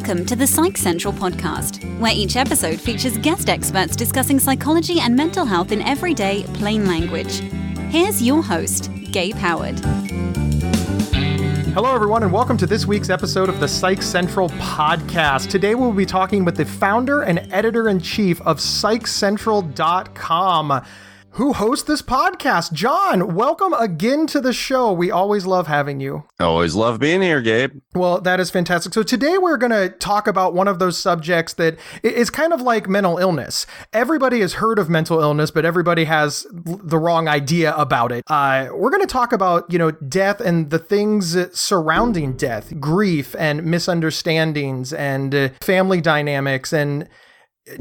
Welcome to the Psych Central podcast, where each episode features guest experts discussing psychology and mental health in everyday, plain language. Here's your host, Gabe Howard. Hello, everyone, and welcome to this week's episode of the Psych Central podcast. Today, we'll be talking with the founder and editor-in-chief of psychcentral.com. Who hosts this podcast? John, welcome again to the show. We always love having you. Always love being here, Gabe. Well, that is fantastic. So today we're going to talk about one of those subjects that is kind of like mental illness. Everybody has heard of mental illness, but everybody has the wrong idea about it. We're going to talk about, death and the things surrounding death, grief and misunderstandings and family dynamics. And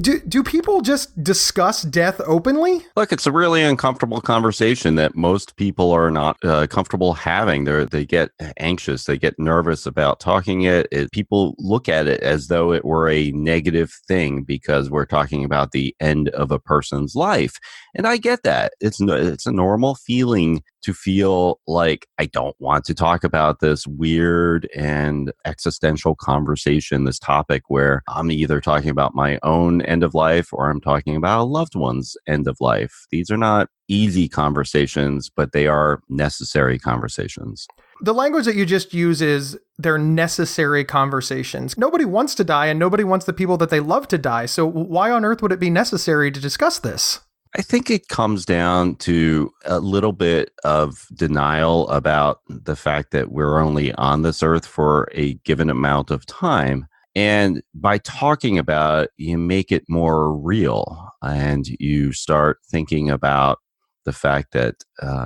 Do people just discuss death openly? Look, it's a really uncomfortable conversation that most people are not comfortable having. They get anxious, they get nervous about talking it. People look at it as though it were a negative thing because we're talking about the end of a person's life. And I get that. It's a normal feeling to feel like I don't want to talk about this weird and existential conversation, this topic where I'm either talking about my own end of life or I'm talking about a loved one's end of life. These are not easy conversations, but they are necessary conversations. The language that you just use is they're necessary conversations. Nobody wants to die and nobody wants the people that they love to die. So why on earth would it be necessary to discuss this? I think it comes down to a little bit of denial about the fact that we're only on this earth for a given amount of time. And by talking about it, you make it more real and you start thinking about the fact that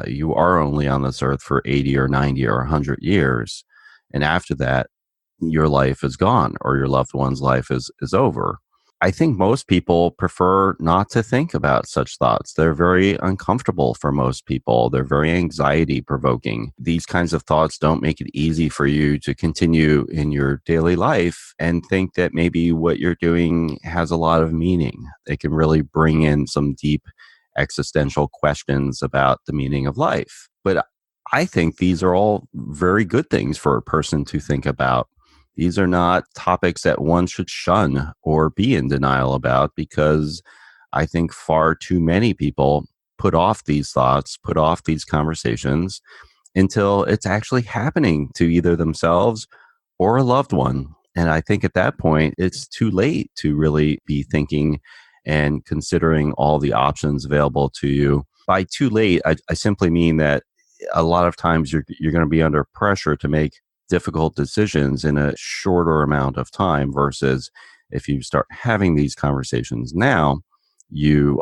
you are only on this earth for 80 or 90 or 100 years. And after that, your life is gone or your loved one's life is over. I think most people prefer not to think about such thoughts. They're very uncomfortable for most people. They're very anxiety provoking. These kinds of thoughts don't make it easy for you to continue in your daily life and think that maybe what you're doing has a lot of meaning. They can really bring in some deep existential questions about the meaning of life. But I think these are all very good things for a person to think about. These are not topics that one should shun or be in denial about because I think far too many people put off these thoughts, put off these conversations until it's actually happening to either themselves or a loved one. And I think at that point, it's too late to really be thinking and considering all the options available to you. By too late, I simply mean that a lot of times you're going to be under pressure to make difficult decisions in a shorter amount of time versus if you start having these conversations now, you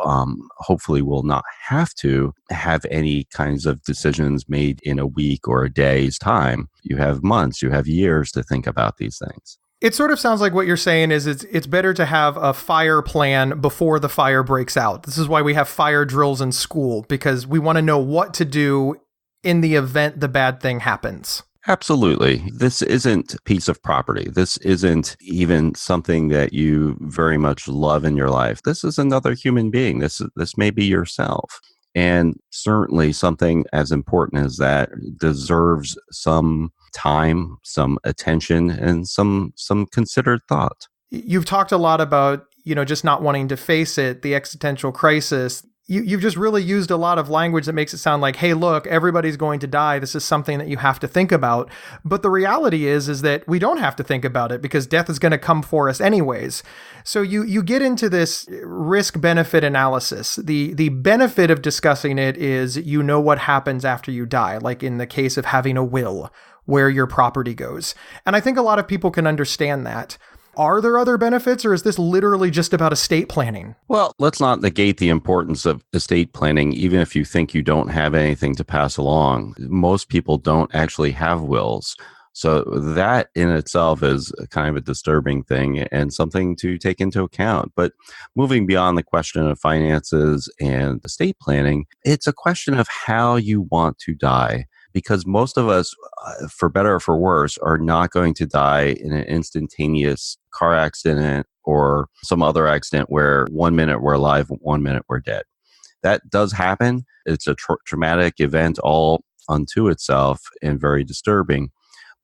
hopefully will not have to have any kinds of decisions made in a week or a day's time. You have months, you have years to think about these things. It sort of sounds like what you're saying is it's better to have a fire plan before the fire breaks out. This is why we have fire drills in school, because we want to know what to do in the event the bad thing happens. Absolutely. This isn't a piece of property. This isn't even something that you very much love in your life. This is another human being. This may be yourself. And certainly something as important as that deserves some time, some attention, and some considered thought. You've talked a lot about, just not wanting to face it, the existential crisis. You've just really used a lot of language that makes it sound like, hey, look, everybody's going to die. This is something that you have to think about. But the reality is that we don't have to think about it because death is going to come for us anyways. So you get into this risk-benefit analysis. The benefit of discussing it is what happens after you die, like in the case of having a will, where your property goes. And I think a lot of people can understand that. Are there other benefits, or is this literally just about estate planning? Well, let's not negate the importance of estate planning, even if you think you don't have anything to pass along. Most people don't actually have wills. So that in itself is kind of a disturbing thing and something to take into account. But moving beyond the question of finances and estate planning, it's a question of how you want to die. Because most of us, for better or for worse, are not going to die in an instantaneous car accident or some other accident where 1 minute we're alive, 1 minute we're dead. That does happen. It's a traumatic event all unto itself and very disturbing.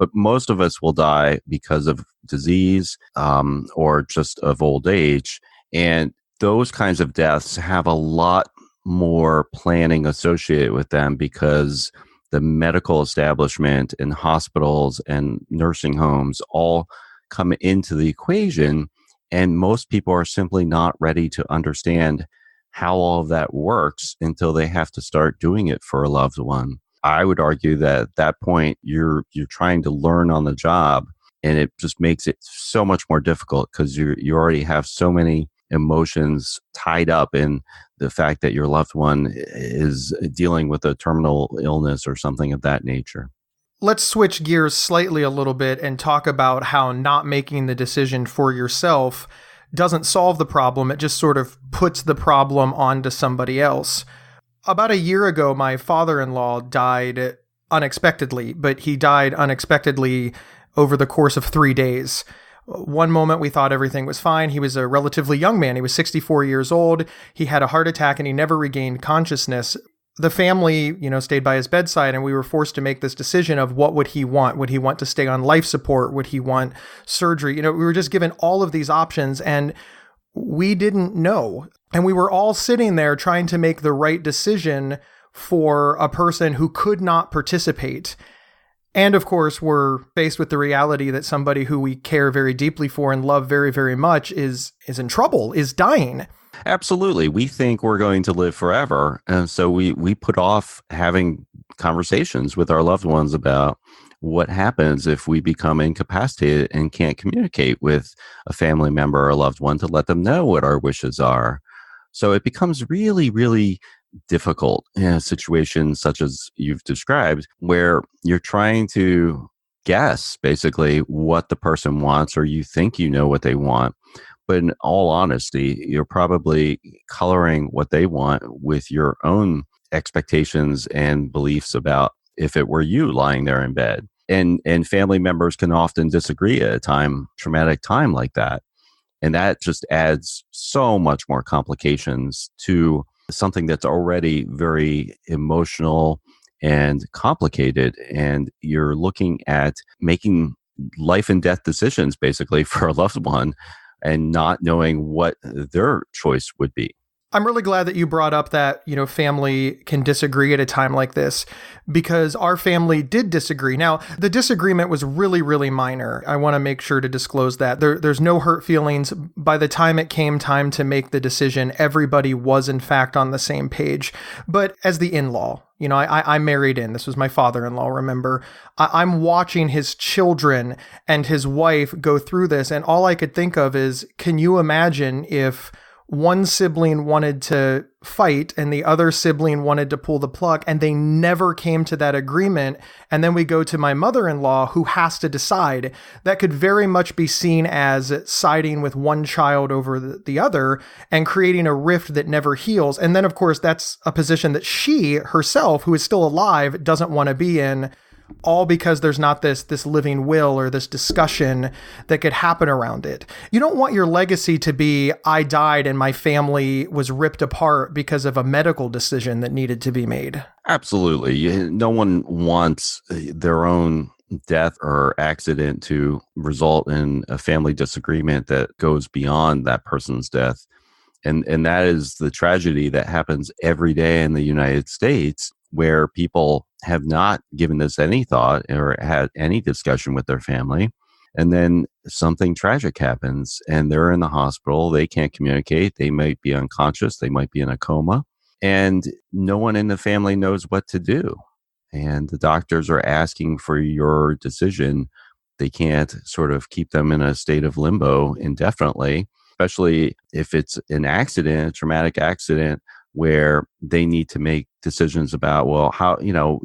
But most of us will die because of disease or just of old age. And those kinds of deaths have a lot more planning associated with them because the medical establishment and hospitals and nursing homes all come into the equation. And most people are simply not ready to understand how all of that works until they have to start doing it for a loved one. I would argue that at that point, you're trying to learn on the job, and it just makes it so much more difficult because you already have so many emotions tied up in the fact that your loved one is dealing with a terminal illness or something of that nature. Let's switch gears slightly a little bit and talk about how not making the decision for yourself doesn't solve the problem. It just sort of puts the problem onto somebody else. About a year ago, my father-in-law died unexpectedly, but he died unexpectedly over the course of 3 days. One moment we thought everything was fine. He was a relatively young man. He was 64 years old. He had a heart attack and he never regained consciousness. The family, stayed by his bedside, and we were forced to make this decision of what would he want? Would he want to stay on life support? Would he want surgery? We were just given all of these options and we didn't know. And we were all sitting there trying to make the right decision for a person who could not participate. And of course, we're faced with the reality that somebody who we care very deeply for and love very, very much is in trouble, is dying. Absolutely. We think we're going to live forever. And so we put off having conversations with our loved ones about what happens if we become incapacitated and can't communicate with a family member or a loved one to let them know what our wishes are. So it becomes really, really difficult in a situation such as you've described, where you're trying to guess basically what the person wants, or you think you know what they want. But in all honesty, you're probably coloring what they want with your own expectations and beliefs about if it were you lying there in bed. And family members can often disagree at a traumatic time like that. And that just adds so much more complications to something that's already very emotional and complicated. And you're looking at making life and death decisions basically for a loved one and not knowing what their choice would be. I'm really glad that you brought up that, family can disagree at a time like this, because our family did disagree. Now, the disagreement was really, really minor. I want to make sure to disclose that. There's no hurt feelings. By the time it came time to make the decision, everybody was in fact on the same page. But as the in-law, I married in. This was my father-in-law, remember? I'm watching his children and his wife go through this, and all I could think of is, can you imagine if one sibling wanted to fight and the other sibling wanted to pull the plug and they never came to that agreement? And then we go to my mother-in-law who has to decide. That could very much be seen as siding with one child over the other and creating a rift that never heals. And then, of course, that's a position that she herself, who is still alive, doesn't want to be in, all because there's not this living will or this discussion that could happen around it. You don't want your legacy to be, I died and my family was ripped apart because of a medical decision that needed to be made. Absolutely. No one wants their own death or accident to result in a family disagreement that goes beyond that person's death. And that is the tragedy that happens every day in the United States, where people have not given this any thought or had any discussion with their family. And then something tragic happens and they're in the hospital. They can't communicate. They might be unconscious. They might be in a coma. And no one in the family knows what to do. And the doctors are asking for your decision. They can't sort of keep them in a state of limbo indefinitely, especially if it's an accident, a traumatic accident, where they need to make decisions about, well, how,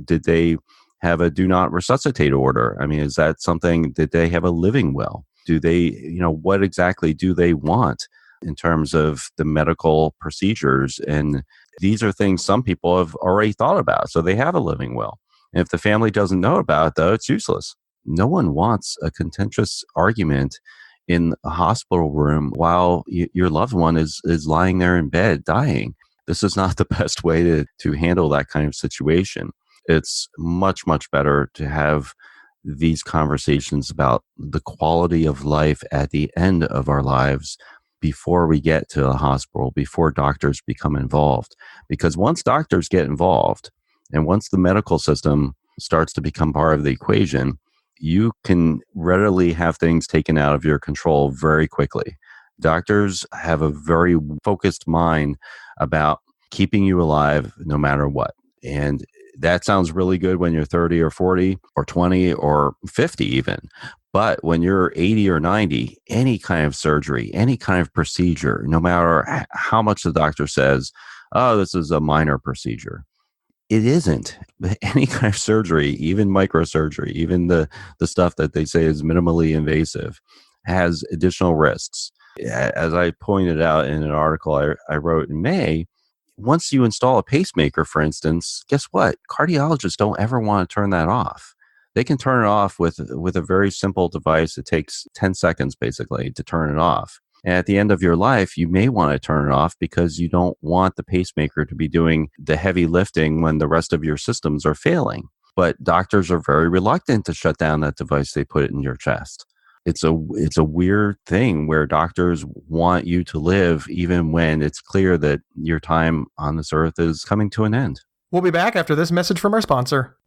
did they have a do not resuscitate order? I mean, is that something, did they have a living will? Do they, what exactly do they want in terms of the medical procedures? And these are things some people have already thought about. So they have a living will. And if the family doesn't know about it, though, it's useless. No one wants a contentious argument in a hospital room while your loved one is lying there in bed dying. This is not the best way to handle that kind of situation. It's much, much better to have these conversations about the quality of life at the end of our lives before we get to the hospital, before doctors become involved. Because once doctors get involved and once the medical system starts to become part of the equation, you can readily have things taken out of your control very quickly. Doctors have a very focused mind about keeping you alive no matter what. And that sounds really good when you're 30 or 40 or 20 or 50 even. But when you're 80 or 90, any kind of surgery, any kind of procedure, no matter how much the doctor says, oh, this is a minor procedure, it isn't. Any kind of surgery, even microsurgery, even the stuff that they say is minimally invasive, has additional risks. As I pointed out in an article I wrote in May, once you install a pacemaker, for instance, guess what? Cardiologists don't ever want to turn that off. They can turn it off with a very simple device. It takes 10 seconds, basically, to turn it off. And at the end of your life, you may want to turn it off because you don't want the pacemaker to be doing the heavy lifting when the rest of your systems are failing. But doctors are very reluctant to shut down that device they put in your chest. It's a weird thing where doctors want you to live even when it's clear that your time on this earth is coming to an end. We'll be back after this message from our sponsor.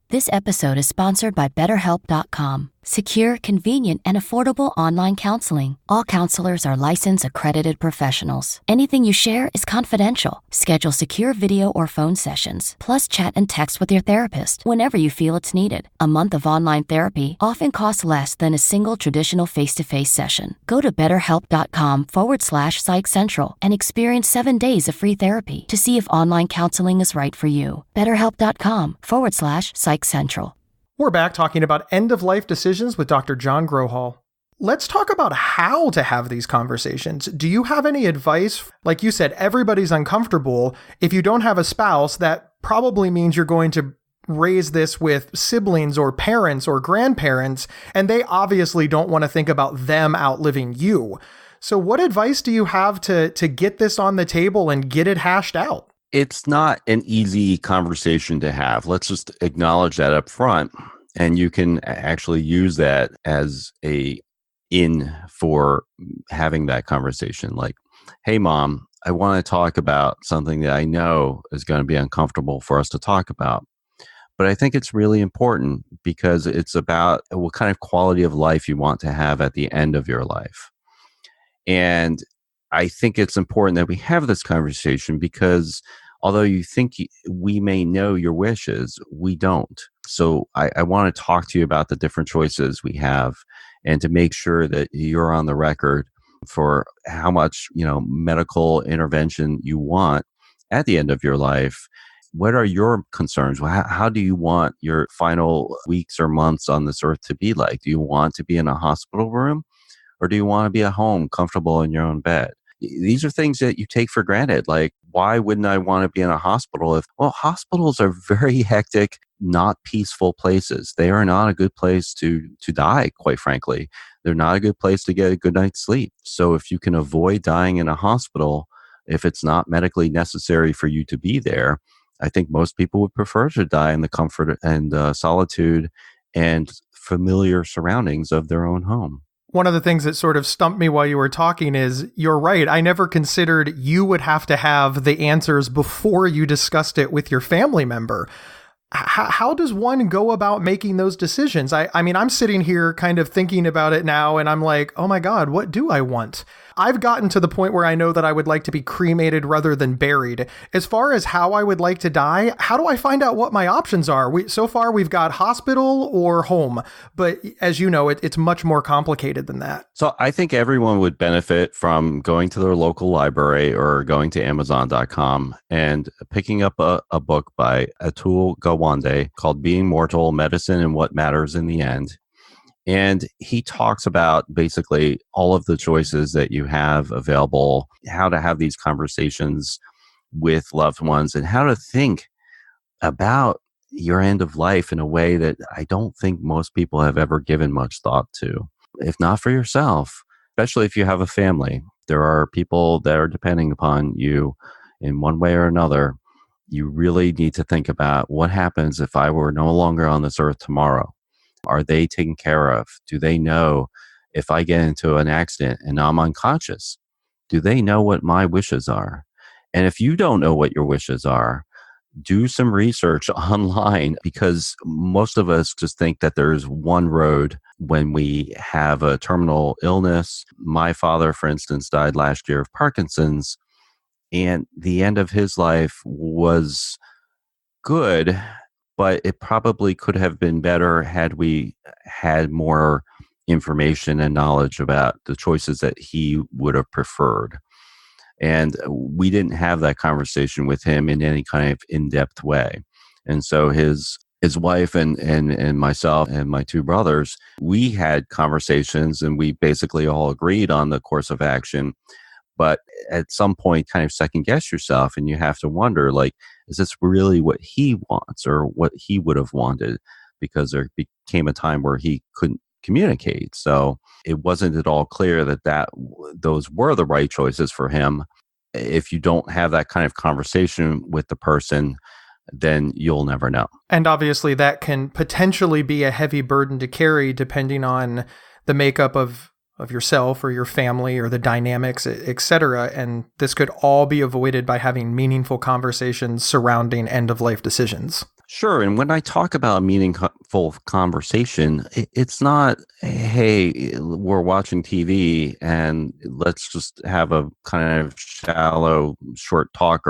This episode is sponsored by BetterHelp.com. Secure, convenient, and affordable online counseling. All counselors are licensed, accredited professionals. Anything you share is confidential. Schedule secure video or phone sessions, plus chat and text with your therapist whenever you feel it's needed. A month of online therapy often costs less than a single traditional face-to-face session. Go to BetterHelp.com/Psych Central and experience 7 days of free therapy to see if online counseling is right for you. BetterHelp.com/Psych Central. We're back talking about end-of-life decisions with Dr. John Grohol. Let's talk about how to have these conversations. Do you have any advice? Like you said, everybody's uncomfortable. If you don't have a spouse, that probably means you're going to raise this with siblings or parents or grandparents, and they obviously don't want to think about them outliving you. So what advice do you have to get this on the table and get it hashed out? It's not an easy conversation to have. Let's just acknowledge that up front. And you can actually use that as a in for having that conversation. Like, hey, Mom, I want to talk about something that I know is going to be uncomfortable for us to talk about. But I think it's really important because it's about what kind of quality of life you want to have at the end of your life. And I think it's important that we have this conversation because although you think we may know your wishes, we don't. So I want to talk to you about the different choices we have and to make sure that you're on the record for how much, medical intervention you want at the end of your life. What are your concerns? How do you want your final weeks or months on this earth to be like? Do you want to be in a hospital room or do you want to be at home, comfortable in your own bed? These are things that you take for granted. Like, why wouldn't I want to be in a hospital hospitals are very hectic, not peaceful places. They are not a good place to die, quite frankly. They're not a good place to get a good night's sleep. So if you can avoid dying in a hospital, if it's not medically necessary for you to be there, I think most people would prefer to die in the comfort and solitude and familiar surroundings of their own home. One of the things that sort of stumped me while you were talking is, you're right, I never considered you would have to have the answers before you discussed it with your family member. How does one go about making those decisions? I mean, I'm sitting here kind of thinking about it now, and I'm like, oh my God, what do I want? I've gotten to the point where I know that I would like to be cremated rather than buried. As far as how I would like to die, how do I find out what my options are? So far, we've got hospital or home, but as you know, it's much more complicated than that. So I think everyone would benefit from going to their local library or going to Amazon.com and picking up a book by Atul Gawande called Being Mortal, Medicine and What Matters in the End. And he talks about basically all of the choices that you have available, how to have these conversations with loved ones, and how to think about your end of life in a way that I don't think most people have ever given much thought to. If not for yourself, especially if you have a family, there are people that are depending upon you in one way or another. You really need to think about what happens if I were no longer on this earth tomorrow. Are they taken care of? Do they know if I get into an accident and I'm unconscious? Do they know what my wishes are? And if you don't know what your wishes are, do some research online, because most of us just think that there's one road when we have a terminal illness. My father, for instance, died last year of Parkinson's, and the end of his life was good, but it probably could have been better had we had more information and knowledge about the choices that he would have preferred. And we didn't have that conversation with him in any kind of in-depth way. And so his wife and myself and my two brothers, we had conversations and we basically all agreed on the course of action. But at some point, kind of second guess yourself, and you have to wonder, like, is this really what he wants or what he would have wanted? Because there became a time where he couldn't communicate. So it wasn't at all clear that those were the right choices for him. If you don't have that kind of conversation with the person, then you'll never know. And obviously that can potentially be a heavy burden to carry depending on the makeup of yourself or your family or the dynamics, etc. And this could all be avoided by having meaningful conversations surrounding end-of-life decisions. Sure. And when I talk about meaningful conversation, it's not, hey, we're watching TV and let's just have a kind of shallow, short talk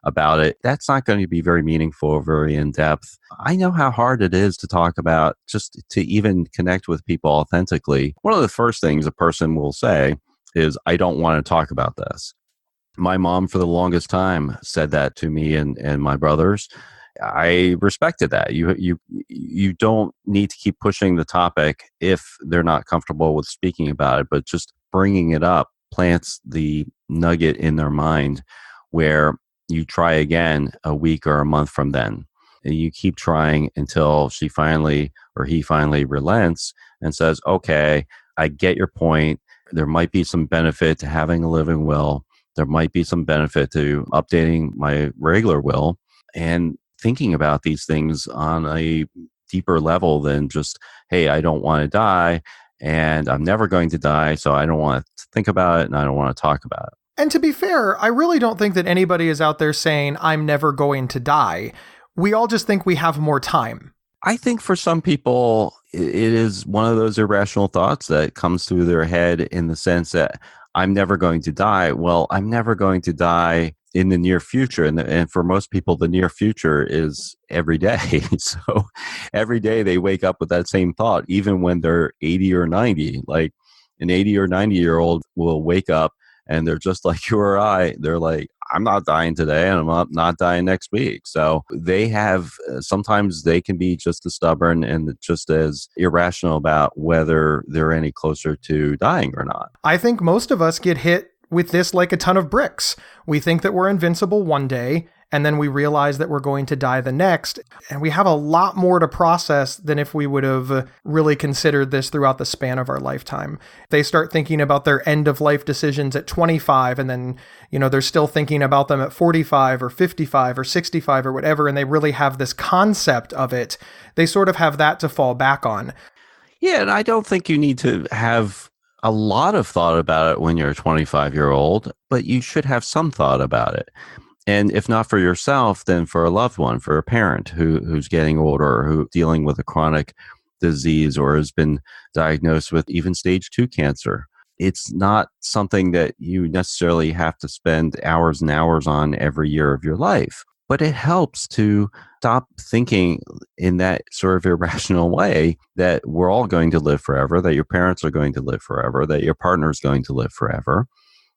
about it. That's not going to be very meaningful or very in-depth. I know how hard it is to talk about, just to even connect with people authentically. One of the first things a person will say is, I don't want to talk about this. My mom, for the longest time, said that to me and my brothers. I respected that. You don't need to keep pushing the topic if they're not comfortable with speaking about it, but just bringing it up plants the nugget in their mind where you try again a week or a month from then. And you keep trying until he finally relents and says, okay, I get your point. There might be some benefit to having a living will. There might be some benefit to updating my regular will and thinking about these things on a deeper level than just, hey, I don't want to die and I'm never going to die, so I don't want to think about it and I don't want to talk about it. And to be fair, I really don't think that anybody is out there saying, I'm never going to die. We all just think we have more time. I think for some people, it is one of those irrational thoughts that comes through their head in the sense that I'm never going to die. Well, I'm never going to die in the near future. And for most people, the near future is every day. So every day they wake up with that same thought, even when they're 80 or 90. Like an 80 or 90-year-old will wake up and they're just like you or I. They're like, I'm not dying today and I'm not dying next week. So they have, sometimes they can be just as stubborn and just as irrational about whether they're any closer to dying or not. I think most of us get hit with this like a ton of bricks. We think that we're invincible one day, and then we realize that we're going to die the next. And we have a lot more to process than if we would have really considered this throughout the span of our lifetime. They start thinking about their end of life decisions at 25, and then, they're still thinking about them at 45 or 55 or 65 or whatever, and they really have this concept of it. They sort of have that to fall back on. Yeah, and I don't think you need to have a lot of thought about it when you're a 25-year-old, but you should have some thought about it. And if not for yourself, then for a loved one, for a parent who's getting older or who's dealing with a chronic disease or has been diagnosed with even stage 2 cancer. It's not something that you necessarily have to spend hours and hours on every year of your life, but it helps to stop thinking in that sort of irrational way that we're all going to live forever, that your parents are going to live forever, that your partner is going to live forever.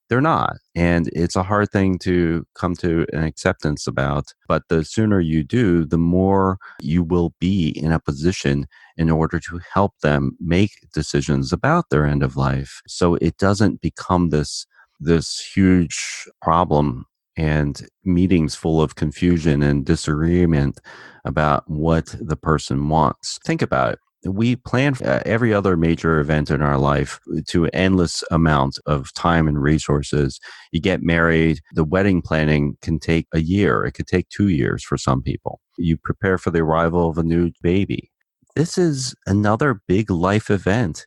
They're not. And it's a hard thing to come to an acceptance about. But the sooner you do, the more you will be in a position in order to help them make decisions about their end of life. So it doesn't become this huge problem and meetings full of confusion and disagreement about what the person wants. Think about it. We plan every other major event in our life to an endless amount of time and resources. You get married, the wedding planning can take a year. It could take 2 years for some people. You prepare for the arrival of a new baby. this is another big life event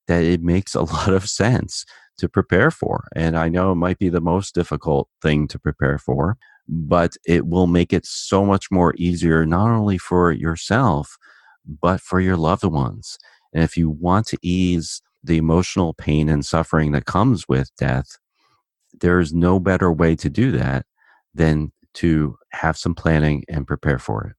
that it makes a lot of sense to prepare for. And I know it might be the most difficult thing to prepare for, but it will make it so much more easier, not only for yourself, but for your loved ones. And if you want to ease the emotional pain and suffering that comes with death, there's no better way to do that than to have some planning and prepare for it.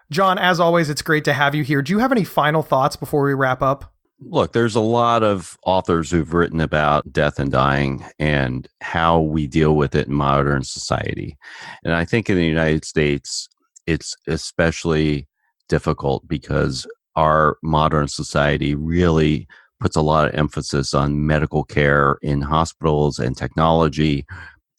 John, as always, it's great to have you here. Do you have any final thoughts before we wrap up? Look, there's a lot of authors who've written about death and dying and how we deal with it in modern society. And I think in the United States, it's especially difficult because our modern society really puts a lot of emphasis on medical care in hospitals and technology,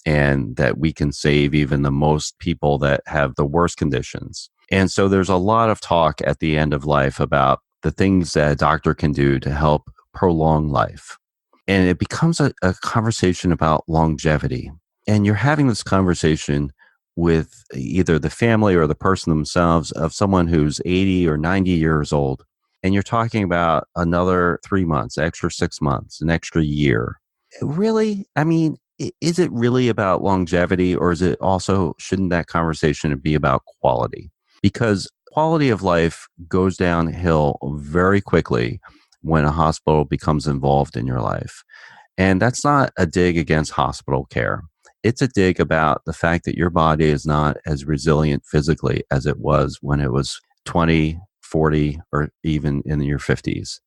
and that we can save even the most people that have the worst conditions. And so there's a lot of talk at the end of life about the things that a doctor can do to help prolong life. And it becomes a conversation about longevity. And you're having this conversation with either the family or the person themselves of someone who's 80 or 90 years old. And you're talking about another 3 months, extra 6 months, an extra year. Really? I mean, is it really about longevity, or is it also, shouldn't that conversation be about quality? Because quality of life goes downhill very quickly when a hospital becomes involved in your life. And that's not a dig against hospital care. It's a dig about the fact that your body is not as resilient physically as it was when it was 20, 40, or even in your 50s.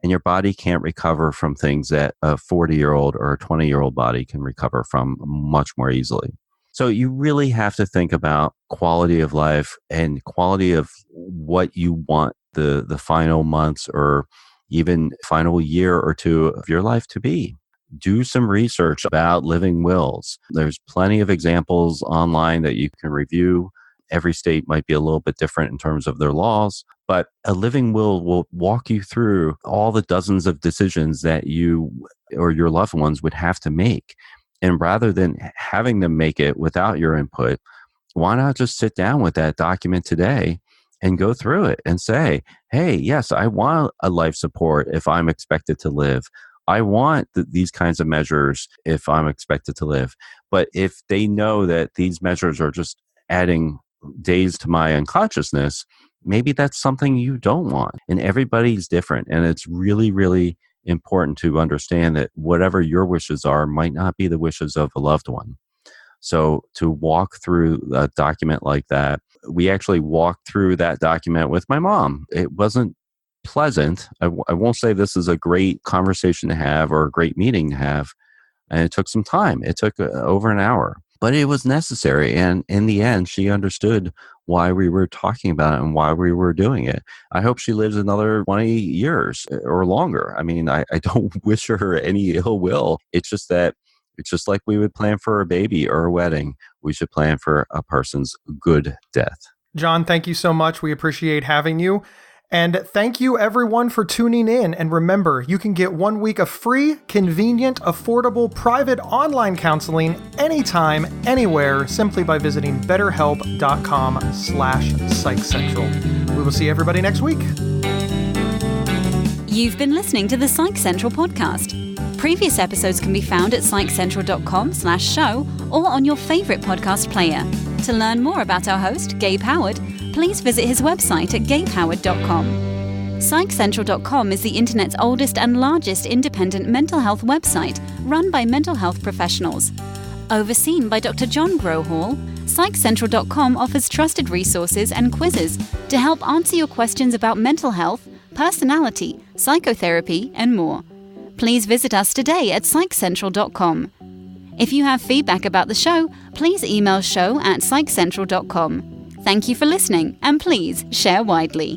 And your body can't recover from things that a 40-year-old or a 20-year-old body can recover from much more easily. So you really have to think about quality of life and quality of what you want the final months or even final year or two of your life to be. Do some research about living wills. There's plenty of examples online that you can review. Every state might be a little bit different in terms of their laws, but a living will walk you through all the dozens of decisions that you or your loved ones would have to make. And rather than having them make it without your input, why not just sit down with that document today and go through it and say, hey, yes, I want a life support if I'm expected to live. I want these kinds of measures if I'm expected to live. But if they know that these measures are just adding days to my unconsciousness, maybe that's something you don't want. And everybody's different. And it's really, really important to understand that whatever your wishes are might not be the wishes of a loved one. So to walk through a document like that, we actually walked through that document with my mom. It wasn't pleasant. I won't say this is a great conversation to have or a great meeting to have. And it took some time. It took over an hour. But it was necessary. And in the end, she understood why we were talking about it and why we were doing it. I hope she lives another 20 years or longer. I mean, I don't wish her any ill will. It's just that it's just like we would plan for a baby or a wedding. We should plan for a person's good death. John, thank you so much. We appreciate having you. And thank you everyone for tuning in. And remember, you can get 1 week of free, convenient, affordable, private online counseling anytime, anywhere, simply by visiting betterhelp.com/psychcentral. We will see everybody next week. You've been listening to the Psych Central podcast. Previous episodes can be found at psychcentral.com/show or on your favorite podcast player. To learn more about our host, Gabe Howard, please visit his website at gabehoward.com. PsychCentral.com is the internet's oldest and largest independent mental health website run by mental health professionals. Overseen by Dr. John Grohol, PsychCentral.com offers trusted resources and quizzes to help answer your questions about mental health, personality, psychotherapy, and more. Please visit us today at PsychCentral.com. If you have feedback about the show, please email show@psychcentral.com. Thank you for listening, and please share widely.